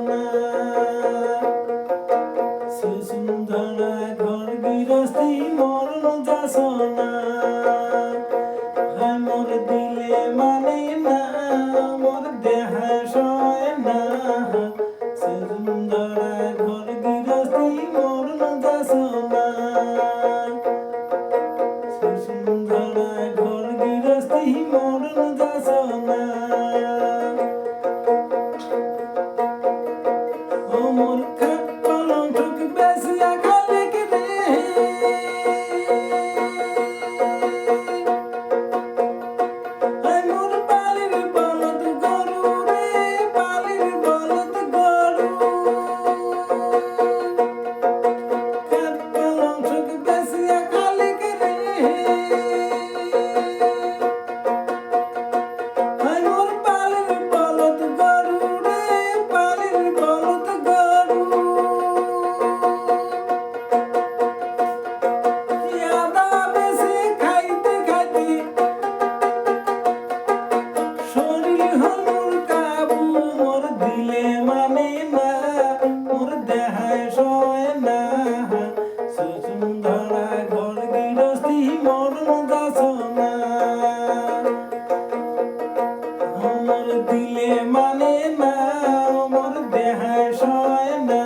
না সুসুন্ধরা ঘর গৃহস্থী মরণ যাসনা হায় মোর দিলে মানে না মোর দেহা সয় না সুসুন্ধরা ঘর গৃহস্থী মরণ যাসনা সুসুন্ধরা ঘর গৃহস্থী মরণ যাসনা ও মোর খাট পালঙ্ক বেসিয়া খালে রে মোর পালির বলদ গরু রে পালির বলদ গরু খাট পালঙ্ক বেসিয়া খালে রে মোর পালির বলদ গরু রে পালির বলদ গরু আদা বেশি খাইতে খাইতে শরীর হলুর কাবু মোর দিলে মানে না মোর দেহায় সয় না সুসুন্ধরা ঘর গৃহস্থী মরণ যাসনা মোর দিলে মানে না মোর দেহায় সয় না